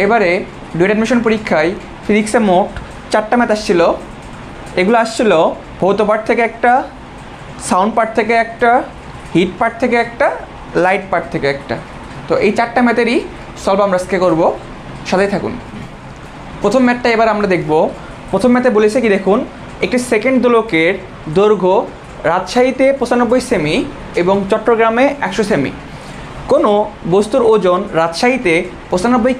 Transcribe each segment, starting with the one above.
এবারে duet admission পরীক্ষায় ফিজিক্সে মোট 4টা ম্যাথ আসছিল। এগুলো আসছিল ভৌত পার্ট থেকে একটা, সাউন্ড পার্ট থেকে একটা, হিট পার্ট থেকে একটা, লাইট পার্ট থেকে একটা। তো এই 4টা ম্যাথেরই সলভ আমরা আজকে করবো, সাথেই থাকুন। প্রথম ম্যাথটা এবার আমরা দেখব। প্রথম ম্যাথে বলেছে কি দেখুন, একটি সেকেন্ড দোলকের দৈর্ঘ্য রাজশাহীতে 95 সেমি এবং চট্টগ্রামে 100 সেমি। কোনো বস্তুর ওজন রাজশাহীতে 95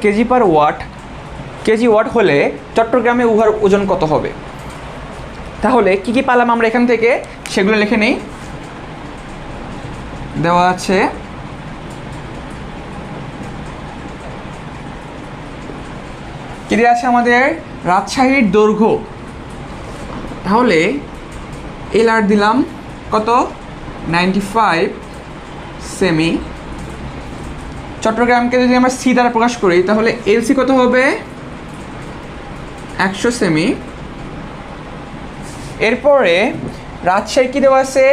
কেজি ওয়াট হলে চট্টগ্রামে উহার ওজন কত হবে? তাহলে কি কি পালাম আমরা এখান থেকে সেগুলো লিখে নেই। দেওয়া আছে কি দেওয়া আছে আমাদের? রাজশাহীর দৈর্ঘ্য, তাহলে এল আর দিলাম কত? 95 সেমি। চট্টগ্রামকে যদি আমরা সি দ্বারা প্রকাশ করি তাহলে এলসি কত হবে? 100 সেমি। এরপরে রাজশাহী কি দেওয়া আছে?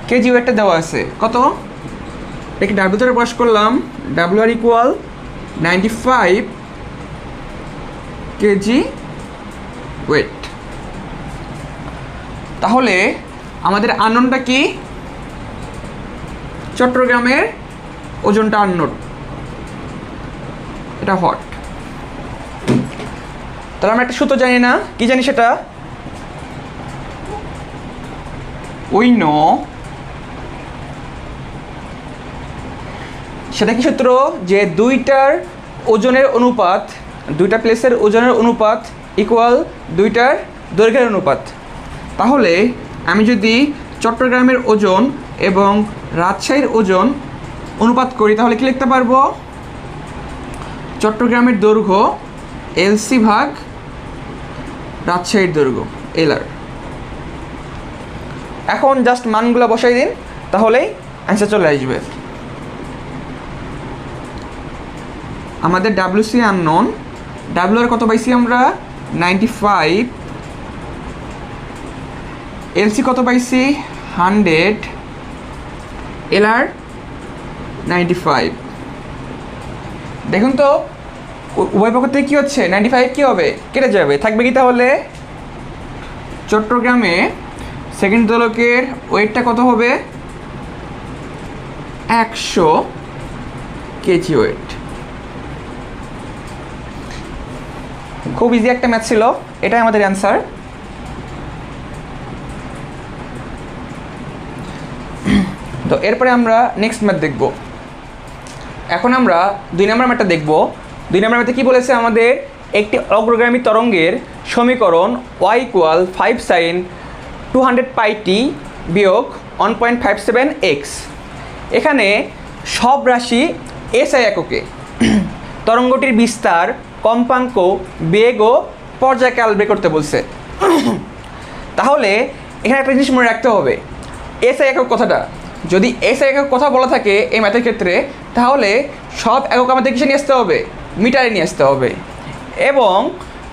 কেজি ওয়েটটা দেওয়া আছে কত? এটাকে ডাব্লিউ দ্বারা প্রকাশ করলাম, ডাব্লিউ আর ইকুয়াল 95 কেজি ওয়েট। তাহলে আমাদের আননোনটা কি? চট্টগ্রামের ওজনটা আননোন, এটা হট। তাহলে আমরা একটা সূত্র জানি না, কি জানি সেটা? উই নো, সেটা কি সূত্র? যে দুইটার ওজনের অনুপাত, দুইটা প্লেসের ওজনের অনুপাত ইকুয়াল দুইটার দৈর্ঘ্যের অনুপাত। তাহলে আমি যদি চট্টগ্রামের ওজন এবং রাজশাহীর ওজন অনুপাত করি তাহলে কি লিখতে পারবো? চট্টগ্রামের দৈর্ঘ্য এলসি ভাগ রাজশাহীর দৈর্ঘ্য এলআর। এখন জাস্ট মানগুলো বসাই দিন, তাহলেই অ্যান্সার চলে আসবে। আমাদের ডাব্লিউসি আননোন, ডাব্লিউ আর কত পাইছি আমরা? 95, এলসি কত পাইছি? 100, এলআর 95। দেখুন তো উভয় পক্ষ থেকে কী হচ্ছে? 95 কী হবে? কেটে যাবে, থাকবে কি তাহলে? চট্টগ্রামে সেকেন্ড দোলকের ওয়েটটা কত হবে? 100 কেজি ওয়েট। খুব ইজি একটা ম্যাথ ছিল, এটাই আমাদের অ্যান্সার। তো এরপরে আমরা নেক্সট ম্যাথ দেখব। এখন আমরা 2 নম্বর ম্যাথটা দেখব। 2 নম্বর ম্যাথে কী বলেছে আমাদের? একটি অগ্রগামী তরঙ্গের সমীকরণ y ইকুয়াল 5 sin 200 πt বিয়োগ 1.57x। এখানে সব রাশি এসআই এককে তরঙ্গটির বিস্তার, কম্পাঙ্ক, বেগ ও পর্যায়কাল বের করতে বলছে। তাহলে এখানে একটা জিনিস মনে রাখতে হবে, এসআই একক কথাটা, যদি এসআই একক কথা বলা থাকে এই ম্যাথের ক্ষেত্রে, তাহলে সব একক আমাদের কিসে নিয়ে আসতে হবে? মিটারে নিয়ে আসতে হবে। এবং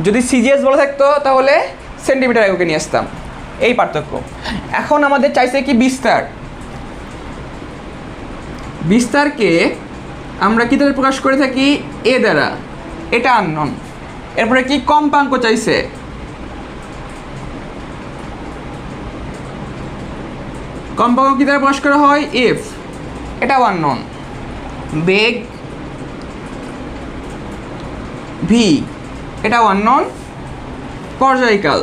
যদি সিজিএস বলা থাকতো তাহলে সেন্টিমিটার এককে নিয়ে আসতাম, এই পার্থক্য। এখন আমাদের চাইছে কি? বিস্তার। বিস্তারকে আমরা কী দ্বারা প্রকাশ করে থাকি? এ দ্বারা, এটা আননোন। এরপরে কি? কম্পাঙ্ক চাইছে, কম্পাঙ্ক কী দ্বারা প্রকাশ করা হয়? এফ, এটাও আননোন। বেগ ভি, এটাও আননোন। পর্যায়কাল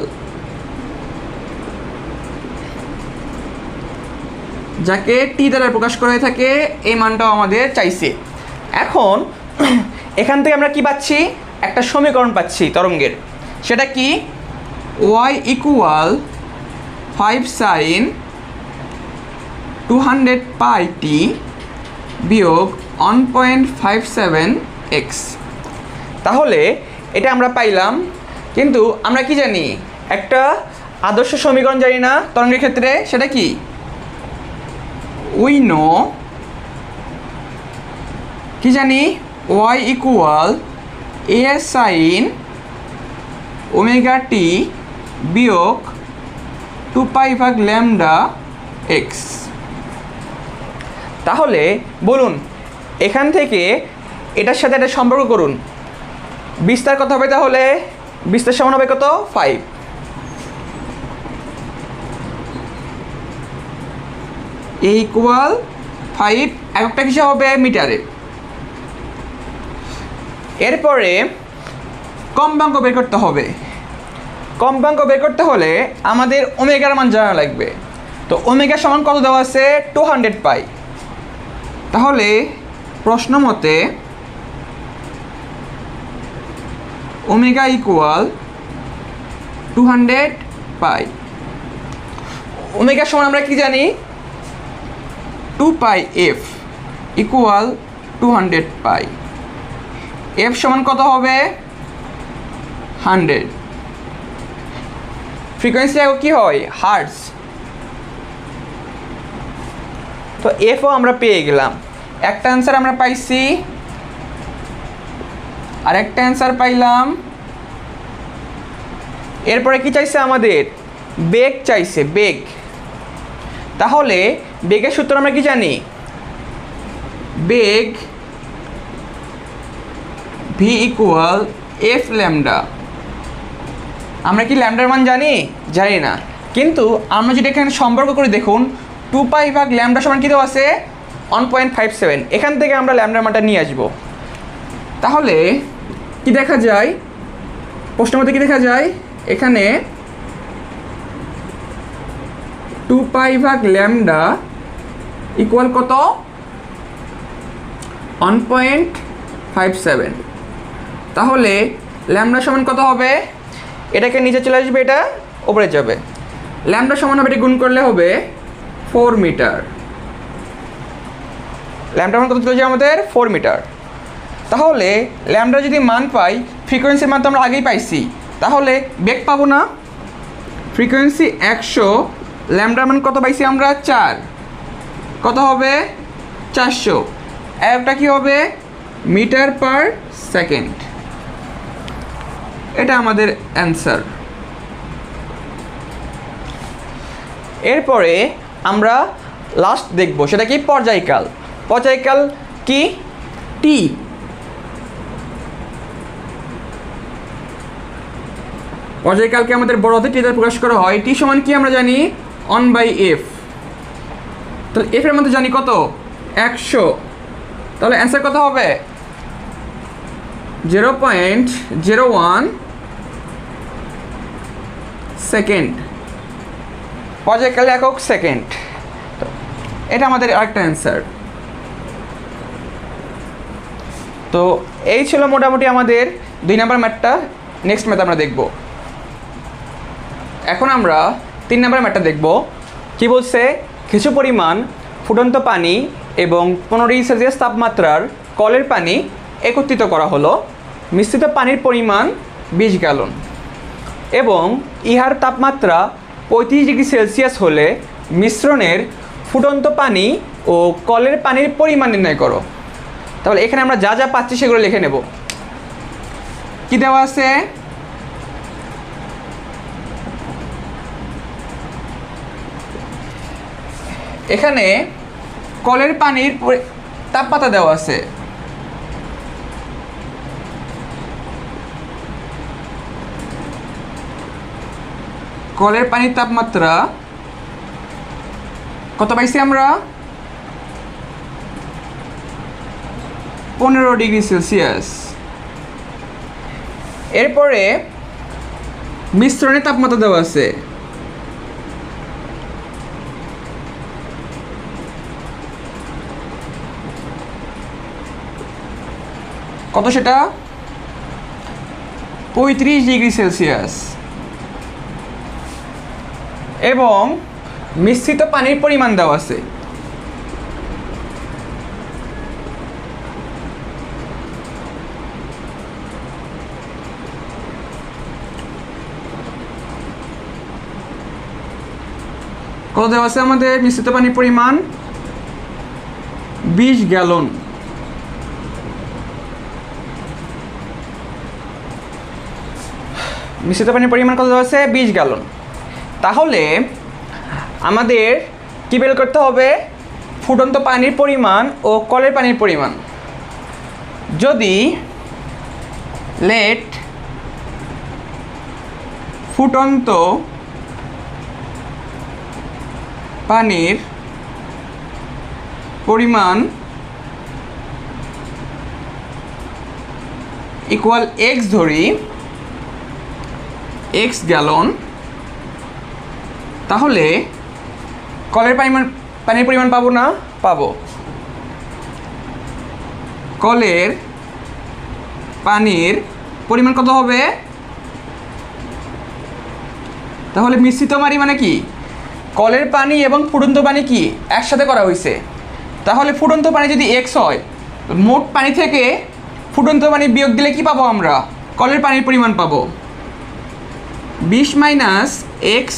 যাকে টি দ্বারা প্রকাশ করা হয়ে থাকে, এই মানটাও আমাদের চাইছে। এখন এখান থেকে আমরা কি পাচ্ছি? একটা সমীকরণ পাচ্ছি তরঙ্গের। সেটা কি? y ইকুয়াল 5 sin 200 πt বিয়োগ 1.57x। তাহলে এটা আমরা পাইলাম, কিন্তু আমরা কি জানি? একটা আদর্শ সমীকরণ জানি না তরঙ্গের ক্ষেত্রে, সেটা কি? উই নো, কি জানি? y equal a sin omega t বিয়োগ 2π ভাগ ল্যামডা এক্স। তাহলে বলুন এখান থেকে এটার সাথে একটা সম্পর্ক করুন। বিস্তার কত হবে তাহলে? বিস্তার সমান হবে কত? 5। এ ইকুয়াল 5, এককটা কিসে হবে? মিটারে। এরপরে কম্পাঙ্ক বের করতে হবে। কম্পাঙ্ক বের করতে হলে আমাদের ওমেগার মান জানা লাগবে। তো ওমেগা সমান কত দেওয়া আছে? 200 পাই। তাহলে প্রশ্ন মতে ওমেগা ইকুয়াল 200 পাই। ওমেগা সমান আমরা কি জানি? 2 পাই এফ ইকুয়াল 200 পাই। এফ সমান কত হবে? 100। ফ্রিকোয়েন্সি একক কি হয়? হার্টজ। তো এফও আমরা পেয়ে গেলাম। একটা অ্যান্সার আমরা পাইছি, আর একটা অ্যান্সার পাইলাম। এরপরে কি চাইছে আমাদের? বেগ চাইছে, বেগ। তাহলে বেগের সূত্র আমরা কি জানি? বেগ ভি ইকুয়াল এফ ল্যামডা। আমরা কি ল্যামডার মান জানি? জানি না। কিন্তু আমরা যদি এখানে সম্পর্ক করে দেখুন, 2 পাই ভাগ ল্যামডা সমান কী দেওয়া আছে? 1.57। এখান থেকে আমরা ল্যামডার মানটা নিয়ে আসব। তাহলে কি দেখা যায়? প্রশ্নের মধ্যে কি দেখা যায়? এখানে 2 পাই ভাগ ল্যামডা ইকুয়াল কত? 1.57। তাহলে ল্যামডা সমান কত হবে? এটাকে নিচে চলে আসবে, এটা উপরে যাবে। ল্যামডা সমান হবে, এটা গুণ করলে হবে 4 মিটার। ল্যামডা মান কত চলে যাবে আমাদের? 4 মিটার। তাহলে ল্যামডা যদি মান পাই, ফ্রিকোয়েন্সির মান তো আমরা আগেই পাইছি, তাহলে বেগ পাবো না? ফ্রিকোয়েন্সি 100, ল্যামডার মান কত পাইছি আমরা? 4। কত হবে? 400। একটা কি হবে? Metre per second. এটা আমাদের অ্যান্সার। এরপরে আমরা লাস্ট দেখব, সেটা কি? পর্যায়কাল। পর্যায়কাল কি? টি। পর্যায়কালকে আমাদের বড় হাতের টি দ্বারা প্রকাশ করা হয়। টি সমান কি আমরা জানি? 1/f। তাহলে এফ এর মধ্যে জানি কত? 100। তাহলে অ্যান্সার কত হবে? 0.01 সেকেন্ড। পর্যায়কাল একক সেকেন্ড। এটা আমাদের আরেকটা অ্যান্সার। তো এই ছিল মোটামুটি আমাদের 2 নম্বর ম্যাথটা। নেক্সট ম্যাথ আমরা দেখব। এখন আমরা 3 নম্বর ম্যাথটা দেখব। কি বলছে? কিছু পরিমাণ ফুটন্ত পানি এবং 15 ডিগ্রি সেলসিয়াস তাপমাত্রার কলের পানি একত্রিত করা হলো। মিশ্রিত পানির পরিমাণ 20 গ্যালন এবং ইহার তাপমাত্রা 35 ডিগ্রি সেলসিয়াস হলে মিশ্রণের ফুটন্ত পানি ও কলের পানির পরিমাণ নির্ণয় করো। তাহলে এখানে আমরা যা যা পাচ্ছি সেগুলো লিখে নেব। কি দেওয়া আছে? এখানে কলের পানির তাপমাত্রা দেওয়া আছে। কলের পানির তাপমাত্রা কত পাইছি আমরা? 15 ডিগ্রি সেলসিয়াস। এরপরে মিশ্রণের তাপমাত্রা দেওয়া আছে। কত সেটা? 35 ডিগ্রি সেলসিয়াস। এবং মিশ্রিত পানির পরিমাণ দেওয়া আছে। কত দেওয়া আছে আমাদের? মিশ্রিত পানির পরিমাণ 20 গ্যালন। মিশ্রিত পানির পরিমাণ কত দেওয়া আছে? 20 গ্যালন। তাহলে আমাদের কী বের করতে হবে? ফুটন্ত পানির পরিমাণ ও কলের পানির পরিমাণ। যদি লেট ফুটন্ত পানির পরিমাণ ইকুয়াল এক্স ধরি, এক্স গ্যালন, তাহলে কলের পানির পরিমাণ পাবো না? পাবো। কলের পানির পরিমাণ কত হবে? তাহলে মিশ্রিত পানি মানে কি? কলের পানি এবং ফুটন্ত পানি কি একসাথে করা হয়েছে। তাহলে ফুটন্ত পানি যদি এক্স হয়, মোট পানি থেকে ফুটন্ত পানি বিয়োগ দিলে কি পাবো আমরা? কলের পানির পরিমাণ পাবো 20 মাইনাস এক্স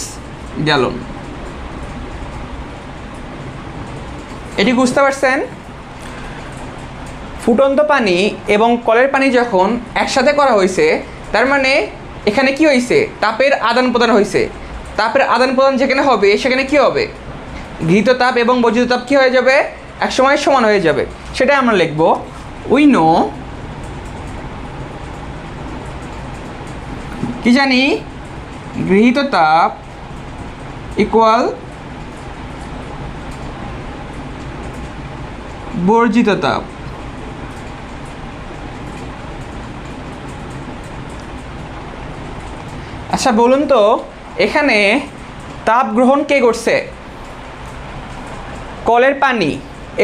গ্যালন। এটি বুঝতে পারছেন? ফুটন্ত পানি এবং কলের পানি যখন একসাথে করা হয়েছে, তার মানে এখানে কি হয়েছে? তাপের আদান প্রদান হয়েছে। তাপের আদান প্রদান যেখানে হবে সেখানে কি হবে? গৃহীত তাপ এবং বর্জিত তাপ কি হয়ে যাবে? একসময় সমান হয়ে যাবে। সেটাই আমরা লিখব, উই নো, কি জানি, গৃহীত তাপ ইকুয়াল বর্জিত তাপ। আচ্ছা বলুন তো, এখানে তাপ গ্রহণ কে করছে? কলের পানি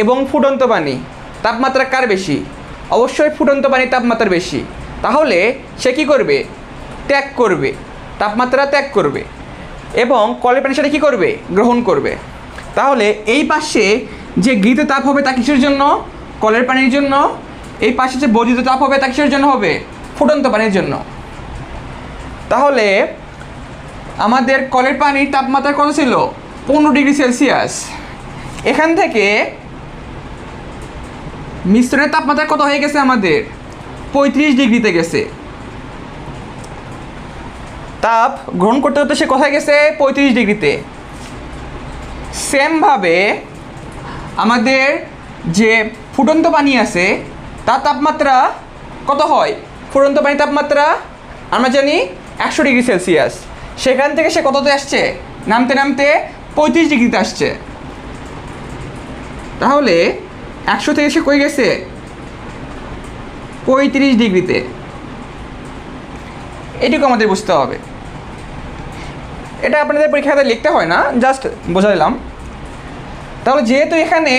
এবং ফুটন্ত পানি তাপমাত্রা কার বেশি? অবশ্যই ফুটন্ত পানি তাপমাত্রা বেশি। তাহলে সে কী করবে? ত্যাগ করবে, তাপমাত্রা ত্যাগ করবে, এবং কলের পানির সাথে কী করবে? গ্রহণ করবে। তাহলে এই পাশে যে গৃহীত তাপ হবে তা কিসের জন্য? কলের পানির জন্য। এই পাশে যে বর্জিত তাপ হবে তা কিসের জন্য হবে? ফুটন্ত পানির জন্য। তাহলে আমাদের কলের পানির তাপমাত্রা কত ছিল? 15 ডিগ্রি সেলসিয়াস। এখান থেকে মিশ্রণের তাপমাত্রা কত হয়ে গেছে আমাদের? 35 ডিগ্রিতে গেছে। তাপ গ্রহণ করতে করতে সে কোথায় গেছে? 35 ডিগ্রিতে। সেমভাবে আমাদের যে ফুটন্ত পানি আছে তার তাপমাত্রা কত হয়? ফুটন্ত পানির তাপমাত্রা আমরা জানি 100 ডিগ্রি সেলসিয়াস। সেখান থেকে সে কততে আসছে? নামতে নামতে 35 ডিগ্রিতে আসছে। তাহলে 100 থেকে সে কই গেছে? 35 ডিগ্রিতে। এটুকু আমাদের বুঝতে হবে। এটা আপনাদের পরীক্ষাতে লিখতে হয় না, জাস্ট বোঝালাম। তাহলে যেহেতু এখানে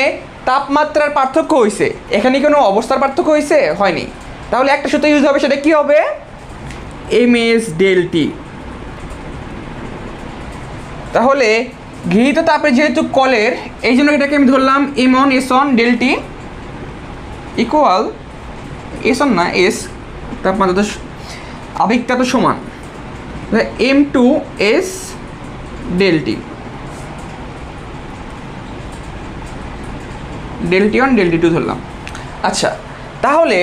তাপমাত্রার পার্থক্য হয়েছে, এখানে কোনো অবস্থার পার্থক্য হয়েছে? হয়নি। তাহলে একটা সূত্র ইউজ হবে, সেটা কি হবে? MS del T. তাহলে গৃহীত তাপের যেহেতু কলের, এই জন্য এটাকে আমি ধরলাম এম1 এস1 ডেল টি ইকুয়াল এস1 না এস, তাপমাত্রা তো আবেগ তাপ তো সমান, M2 S del T, del T one del T two ধরলাম। আচ্ছা, তাহলে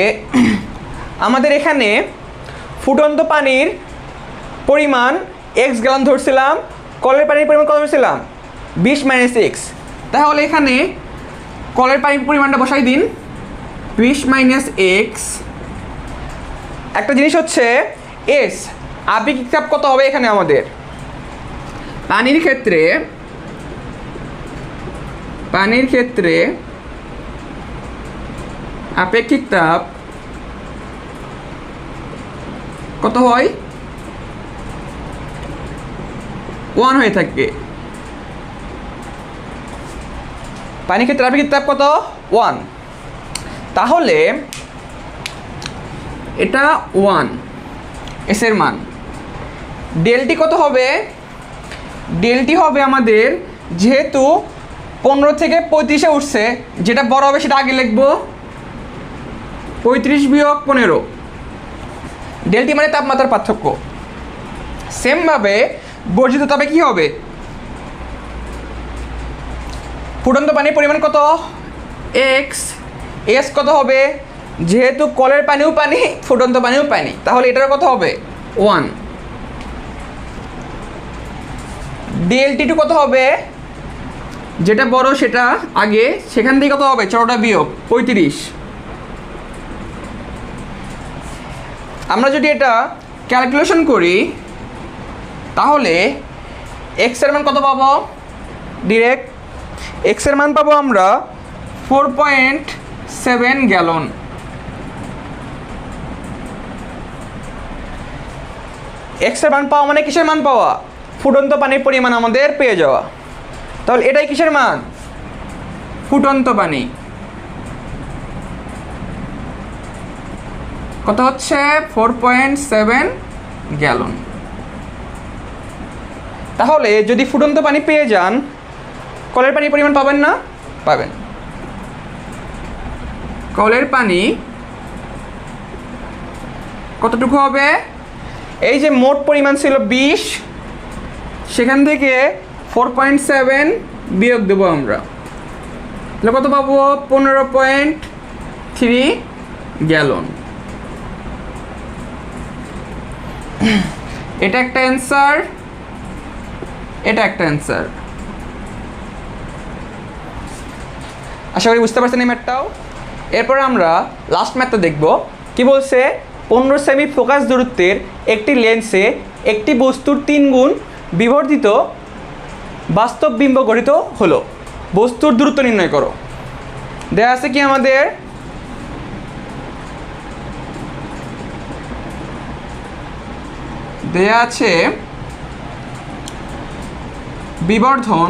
আমাদের এখানে ফুটন্ত পানির পরিমাণ এক্স গ্যালন ধরছিলাম, কলের পানির পরিমাণ কত ধরছিলাম? 20 মাইনাস এক্স। তাহলে এখানে কলের পানির পরিমাণটা বসাই দিন, 20 মাইনাস এক্স। একটা জিনিস হচ্ছে এস, আপেক্ষিক তাপ কত হবে এখানে আমাদের? পানির ক্ষেত্রে আপেক্ষিক তাপ কত হয়? 1 হয়ে থাকে। পানির ক্ষেত্রে আপেক্ষিক তাপ কত? 1। তাহলে এটা 1 এস এর মান। ডেলটি কত হবে? ডেলটি হবে আমাদের, যেহেতু 15 থেকে 35-এ উঠছে, যেটা বড় হবে সেটা আগে লিখবো, 35 বিয়োগ 15। ডেলটি মানে তাপমাত্রার পার্থক্য। সেমভাবে বর্জিত তাপে কি হবে? ফুটন্ত পানির পরিমাণ কত? এক্স। এস কত হবে? যেহেতু কলের পানিও পানি, ফুটন্ত পানিও পানি, তাহলে এটার কত হবে? 1। ডেলটি টু কত হবে? যেটা বড় সেটা আগে, সেখান থেকে কত হবে? 4টা বিয়োগ 35। আমরা যদি এটা ক্যালকুলেশন করি তাহলে এক্সের মান কত পাবো? ডিরেক্ট এক্সের মান পাবো আমরা 4.7 গ্যালন। এক্সের মান পাওয়া মানে কিসের মান পাওয়া? ফুটন্ত পানির পরিমাণ আমাদের পেয়ে যাওয়া। তাহলে এটাই কিসের মান? ফুটন্ত পানি। কত হচ্ছে? 4.7 গ্যালন। তাহলে যদি ফুটন্ত পানি পেয়ে যান, কলের পানির পরিমাণ পাবেন না? পাবেন। কলের পানি কতটুকু হবে? এই যে মোট পরিমাণ ছিল 20, সেখান থেকে 4.7 বিয়োগ দেবো আমরা, তাহলে কত পাবো? 15.3 গ্যালন। এটা একটা অ্যান্সার, এটা একটা অ্যান্সার। আশা করি বুঝতে পারছেন এই ম্যাথটাও। এরপর আমরা লাস্ট ম্যাথটা দেখব। কি বলছে? 15 সেমি ফোকাস দূরত্বের একটি লেন্সে একটি বস্তুর 3 গুণ বিবর্ধিত বাস্তব বিম্ব গঠিত হলো, বস্তুর দূরত্ব নির্ণয় করো। দেয়া আছে কি আমাদের? দেয়া আছে বিবর্ধন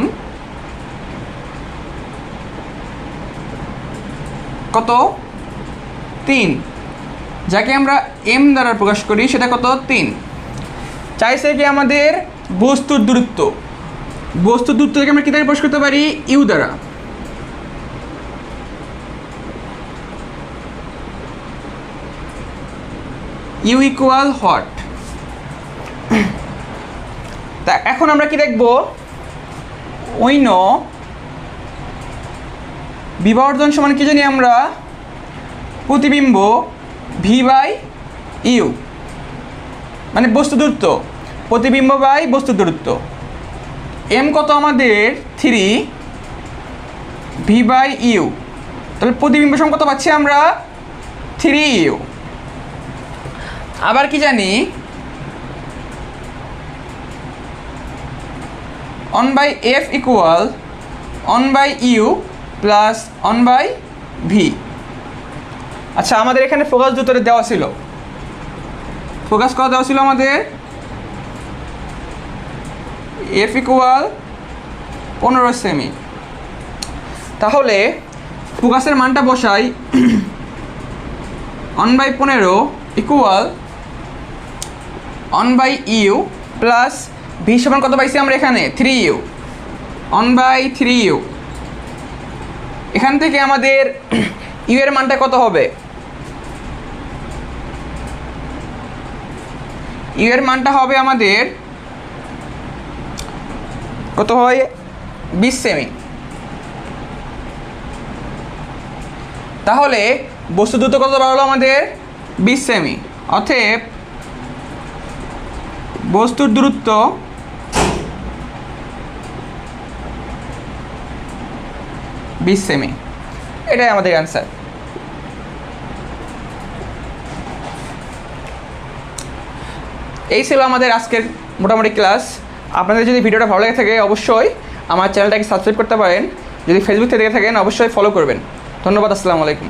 কত? 3, যাকে আমরা এম দ্বারা প্রকাশ করি, সেটা কত? 3। চাইছে কি আমাদের বস্তুর দূরত্ব। বস্তুর দূরত্বকে আমরা কি দ্বারা প্রকাশ করতে পারি? ইউ দ্বারা। U equal what? তা এখন আমরা কি দেখব? ওই নো বিবর্ধন সমান কি জানি আমরা? প্রতিবিম্ব ভি বাই ইউ, মানে বস্তু দূরত্ব, প্রতিবিম্ব বাই বস্তু দূরত্ব। এম কত আমাদের? 3, ভি বাই ইউ, তাহলে প্রতিবিম্ব সমান কত পাচ্ছি আমরা? 3 ইউ। আবার কি জানি? 1/f equal 1/u plus 1/v। আচ্ছা, আমাদের এখানে ফোকাস দূরত্ব দেওয়া ছিল। ফোকাস কত দেওয়া ছিল আমাদের? f equal 15 semi. তাহলে ফোকাসের মানটা বসাই 1/15 ইকুয়াল 1/u প্লাস ভি সমান কত পাইছি আমরা এখানে? 3u, 1/3u। এখান থেকে আমাদের ইউ এর মানটা কত হবে? ইউ এর মানটা হবে আমাদের কত হয়? 20 সেমি। তাহলে বস্তু দূরত্ব কত বাড়লো আমাদের? 20 সেমি। অতএব বস্তুর দূরত্ব সেমি। এটাই আমাদের অ্যান্সার। এই ছিল আমাদের আজকের মোটামুটি ক্লাস। আপনাদের যদি ভিডিওটা ভালো লেগে থাকে অবশ্যই আমার চ্যানেলটাকে সাবস্ক্রাইব করতে পারেন। যদি ফেসবুক থেকে দেখে থাকেন অবশ্যই ফলো করবেন। ধন্যবাদ। আসসালামু আলাইকুম।